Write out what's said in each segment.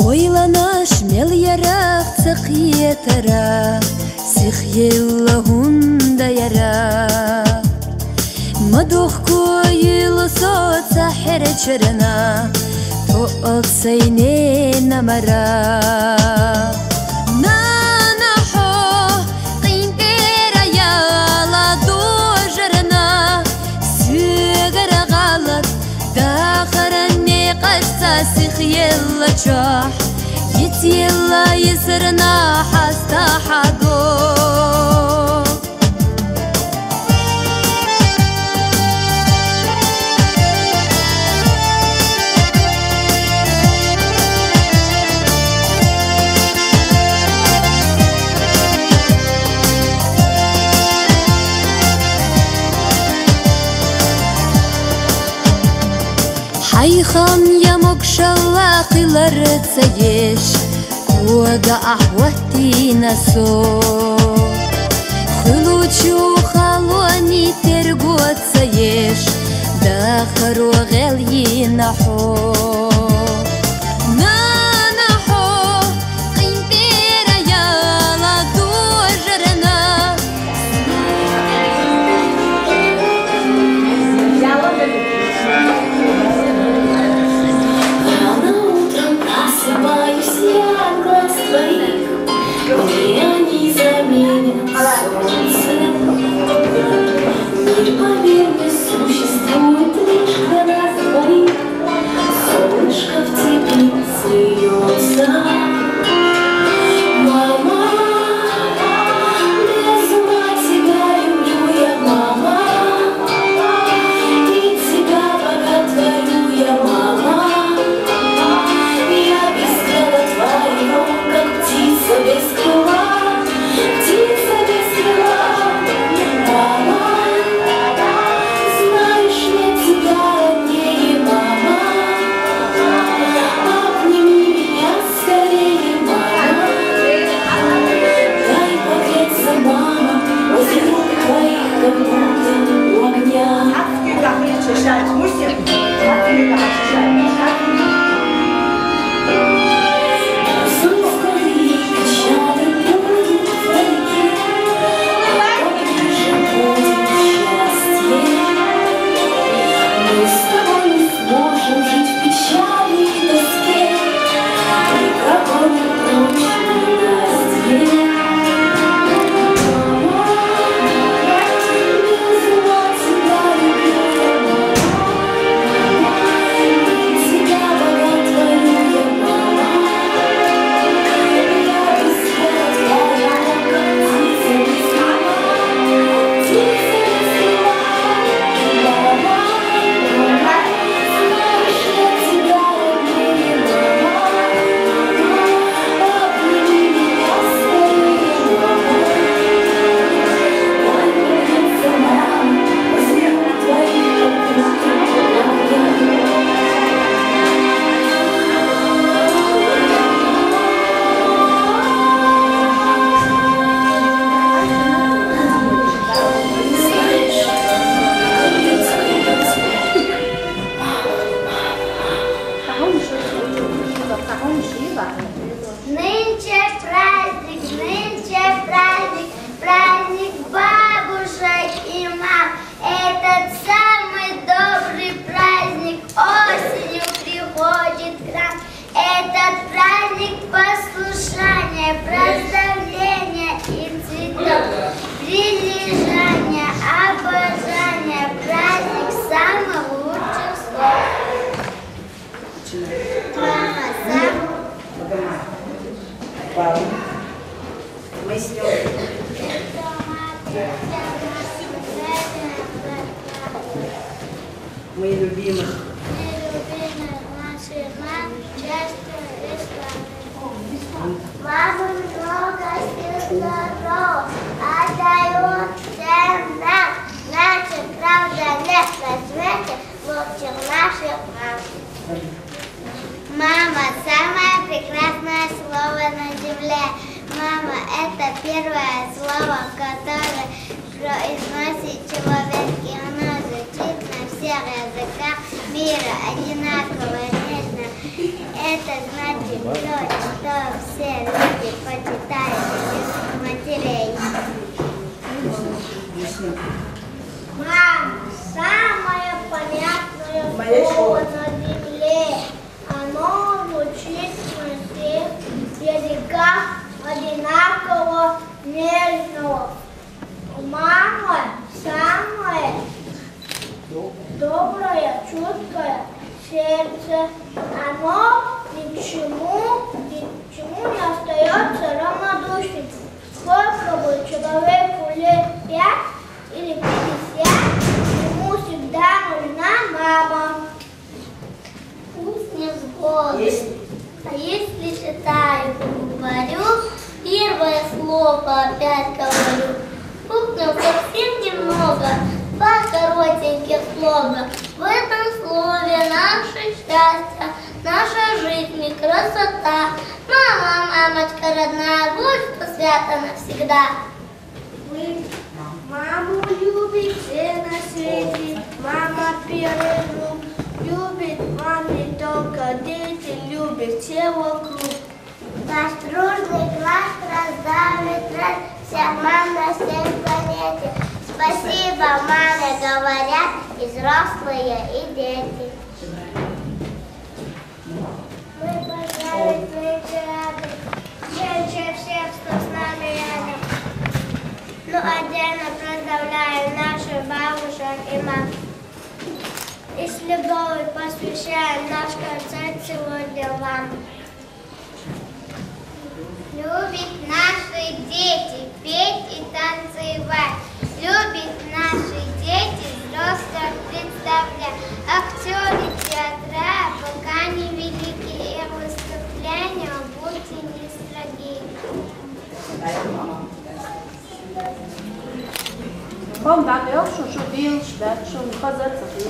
ойлана шмел ярах цақиетара сихьела хунда яра мадух койло соца херечерана то отсайне намара سيخ يلا جاح يتيلا يسرنا حستا حقو حيخان يمك شلاقي لرتسيش وقع أحوتي نسو خلوتشو خلوني ترقو تسيش داخر وغالي نحو Мы любимых. Мама много здоров, отдает всем нам. Наша правда нет на свете лучше наших мам. Мама – самое прекрасное слово на земле. Мама – это первое слово, которое произносит человек, и оно звучит на всех языках мира. объясни. Мама, самое понятное слово на земле. Оно звучит на всех языках одинаково нежного. Мама самое доброе, чуткое сердце. Оно ни к чему не остается равнодушным. Сколько бы человеку лет 5 или 50, ему всегда нужна мама. Пусть не с голоду, а если считаю, говорю, первое слово опять говорю. Пукнул совсем немного, два коротеньких слова. В этом слове наше счастье, наша жизнь и красота. Мама, мамочка родная, будь что свято навсегда. Вы маму любите на свете, мама первый внук. Любит маму только дети, любит все вокруг. Наш дружный класс раздавит рад, вся мам на всей планете. Спасибо маме говорят и взрослые, и дети. Мы поздравим рады, женщин всех, кто с нами рядом. Ну, отдельно поздравляем наших бабушек и мам. И с любовью посвящаем наш концерт сегодня вам. Любят наши дети петь и танцевать. Любят наши дети взрослых представлять. Актеры театра пока не велики, и выступления будьте не строги. Kom dan ook zo deels dat zo'n gezet is.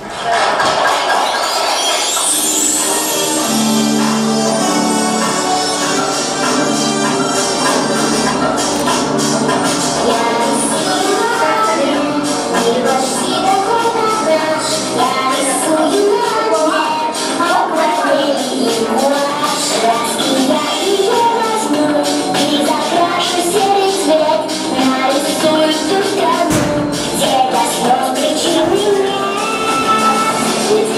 It's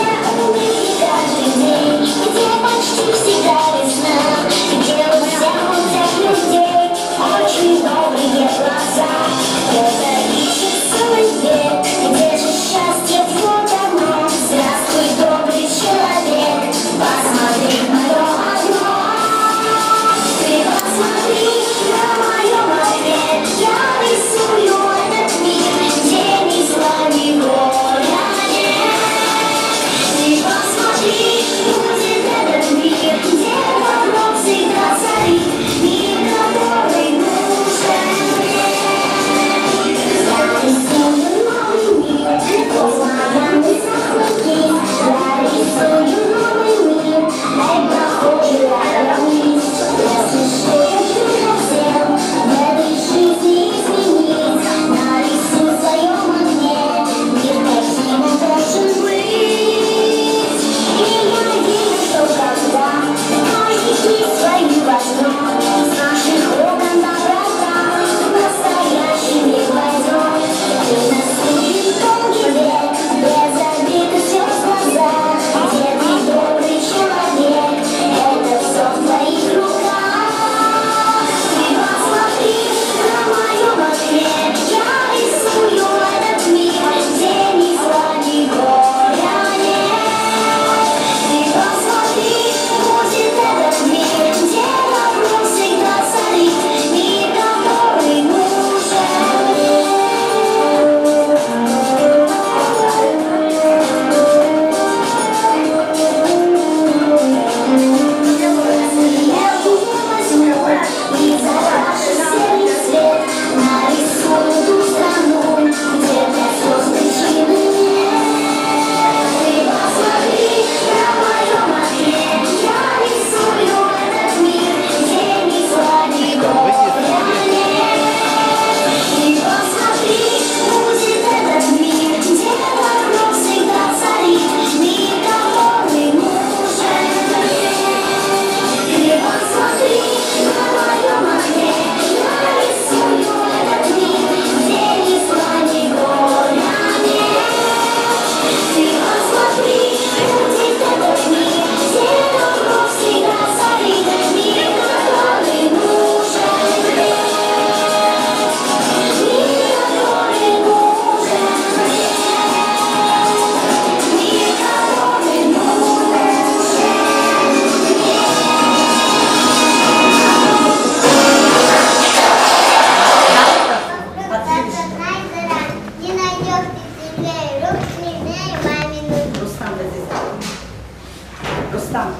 Рустам,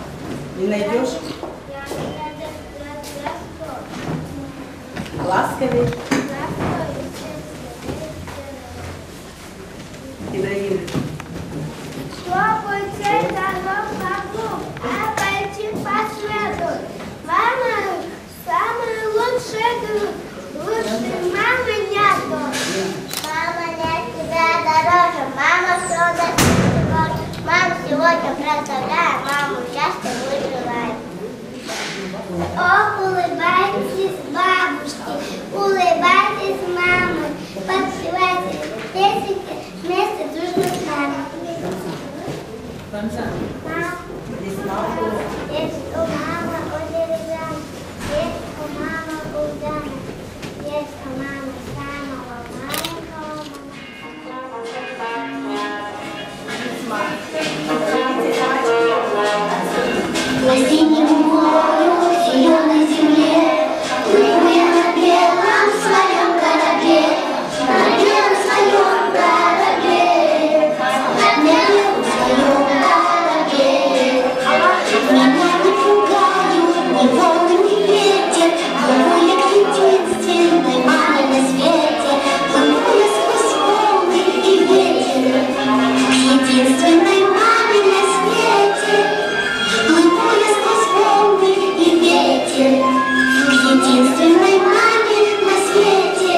не найдешь? Ласковый. Ибрагим. Шлопай цветанок вокруг, а пойти по свету. Мама самый лучший друг, лучше мамы нету. Мама для тебя дороже, мама все на тебя. Мама сегодня проставляет, маму счастья мы желаем. О, улыбайтесь, бабушки, улыбайтесь, мамы, подпевайте песенки вместе дружно с нами. Здесь мама. Есть у мамы у деревянных, есть у мамы у Дана, есть у мамы самого маленького По синему морю, зеленой земле, плыву я на белом своем корабле, на белом своем корабле, на белом своем корабле. Меня не пугают ни волны, ни ветер, плыву я к единственной маме на свете, плыву я сквозь волны и ветер, к единственной маме на свете. Плыву я сквозь волны и ветер к единственной маме на свете.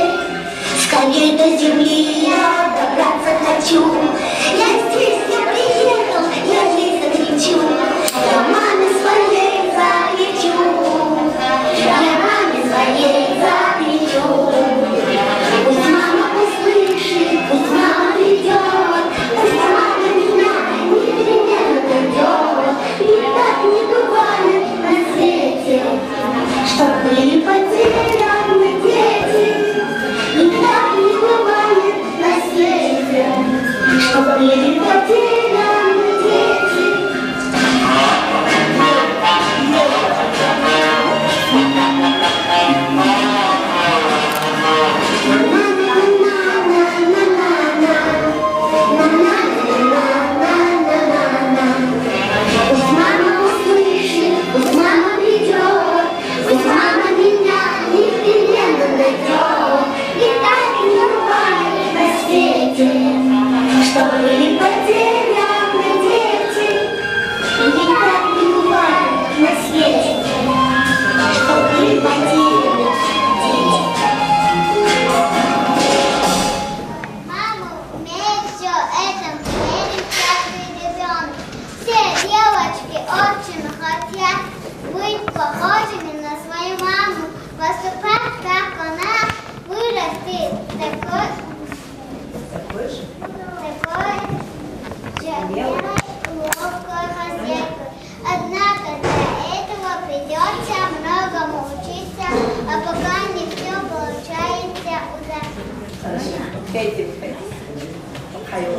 Скорее до земли я добраться хочу. Я здесь, я приехал, я здесь закричу. Я маме своей закричу. Я маме своей закричу. Пусть мама услышит, пусть мама придет, пусть мама меня непременно найдет. И так не бывает на свете, чтоб были потеряны дети. И так не бывает на свете, чтоб были потеряны дети. Пусть мама услышит, пусть мама придет, пусть мама меня непременно найдет. И так не бывает на свете, что были потеряны дети. И так не бывает на свете, что были потеряны дети. Мама умеет все это, умеет каждый ребенок. Все девочки очень хотят быть похожими на свою маму, поступать, как она, вырастет такой же ловкой хозяйкой. Однако для этого придется многому учиться, а пока не все получается удачно. Хорошо. Кэти, выходи. Хайо.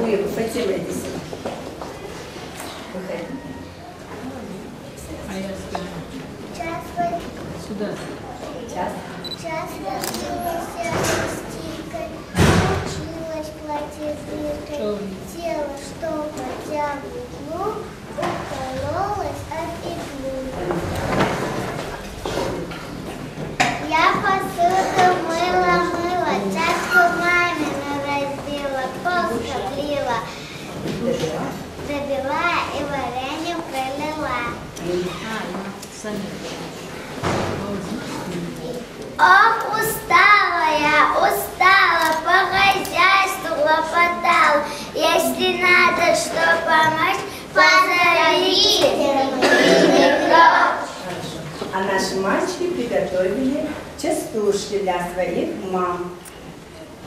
Вы выходи, иди сюда. Выходи. Сейчас. Час родился стикой, училась платье дыркой, тело, что хотя в углу, укололась от иглы. Я посуду мыла, чашку мамину разбила, пол скоблила, добила и варенье пролила. Ох, устала, по хозяйству хлопотала. Если надо что помочь, позовите. А наши мальчики приготовили частушки для своих мам.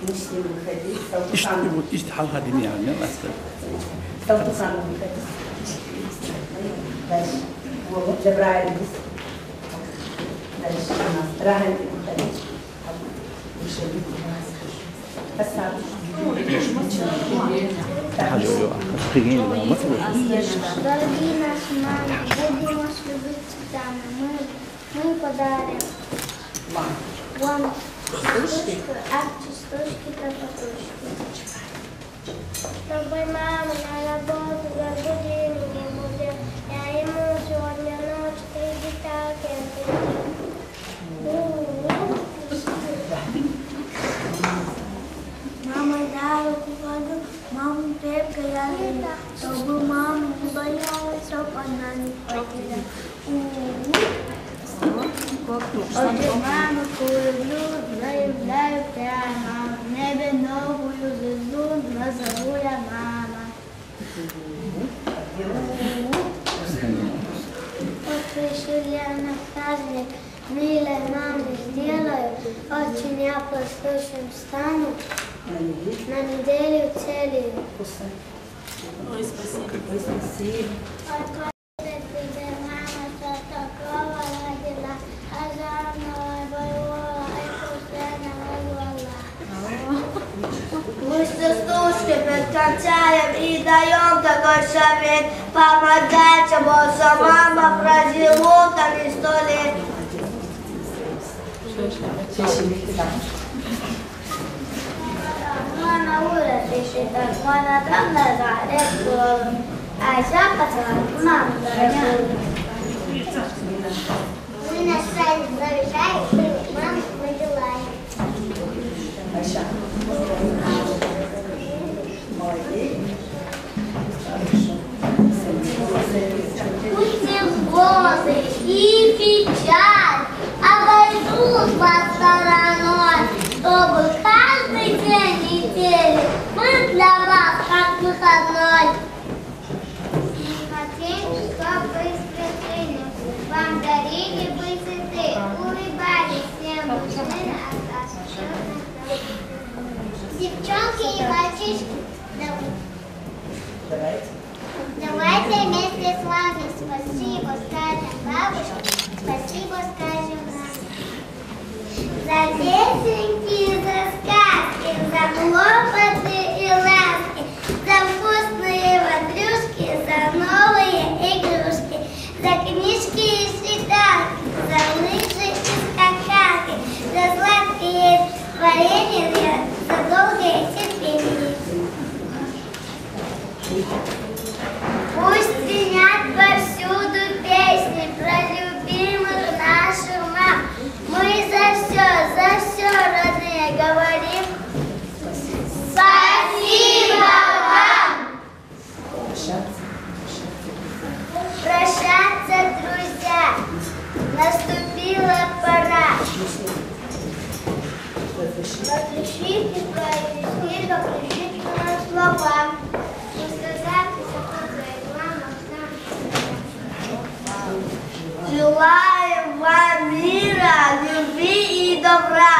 Мужчины выходи. Салтухан. الحلقة دي يعني أصلا Салтухан выходи. Дальше. Вот, Джабраиль. Дальше у нас Рахаль выходи. Асад. Дорогие наши мамы, будем вас любить всегда. Мы подарим вам частушки-топотушки. Чтобы мама на работу разбудили ему, я ему сегодня ночь 3 деталки мама за руку воду, маму крепко я люблю, чтобы мама не боялась, чтоб она не потеряла. Отже, мамочку люблю, заявляю прямо, в небе новую звезду назову я мама. Вот решили я на праздник, милой маме сделаю, очень я послушным стану, на неделю целую. Ой, спасибо. Тебе, мама, что такого родила, а заново воевала, и постоянно воевала. Мы с частушкой подкончаем и даем такой совет, помогайте, бо мама проживу там и 100 лет. Мама вырастешь, так мама там назад, а я поцелую маму дорогую. Мы на сайте завещаем, маму выделаем. Пусть не слезы и печаль обойдут вас стороной, чтобы каждый день недели был для вас как выходной. Хотим, чтобы вы спешили, вам дарили бы цветы, улыбались всем мужчинам, девчонки и мальчишки, давайте вместе с вами спасибо скажем бабушке, спасибо скажем нам. За песенки, за сказки, за хлопоты и ласки, за вкусные ватрюшки, за новые игрушки, за книжки и читалки, за лыжи и скакалки, за сладкие творения, за долгое терпение. Пусть звенят повсюду песни про любимых наших мам. Мы за все, родные, говорим спасибо вам! Прощаться, друзья, наступила пора. Разрешите произнести, как решительно слова. Желаем вам мира, любви и добра.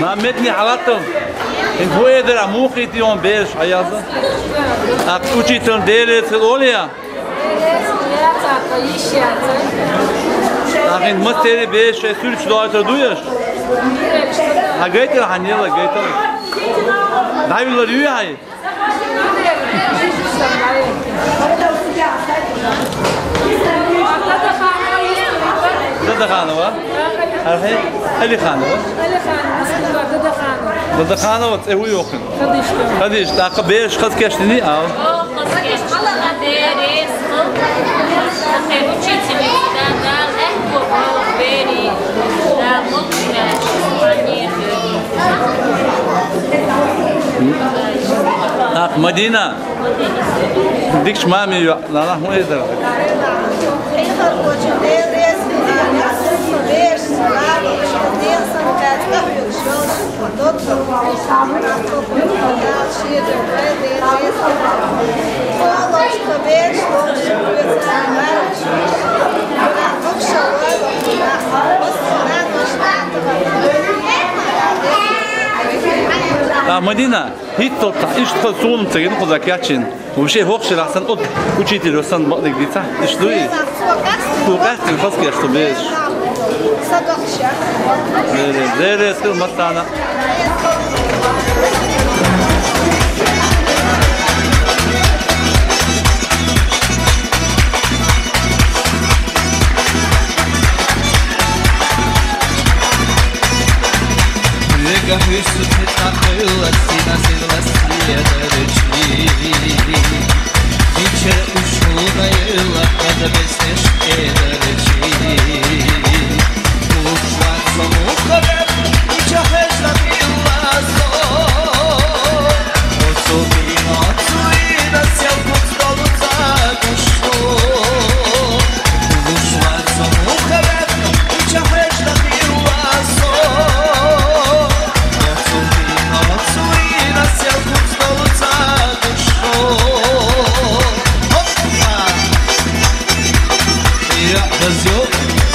ما متني حالتهم إن هو يقدر أموخي تيون بيش حياته أكوشي تندير تقوليا أخين مستري بيش سوري شلون تردويش هجيتر حنيلا جيتر دايم لريو هاي ده خانه وا الحين اللي خانه ده خانه وتسوي يوخن خديش داق بيش خد كشتني اه خد كش على غديرس خد وتشيتي دا اكو بيري دا مطمئن مدينة ديكش مامي لا لا مو يقدر مدينة هي تطلع إيش تخلصون تجين خذك ياتشين وبشيء هوكش لحسن قط وشيتي لوسان بقدر دي صح إيش دوي تو قاعد الفصل كيش تبيش زي سكر مستعنا Hüsnü takıyor sinasını nasliye derçi İçe uşuna yıllarda besleş ederçi Uçlar sonu kadar içe hezla billazo Otu bin atuyla sev kutsalı takuşu Uçlar sonu kadar içe hezla billazo Brasil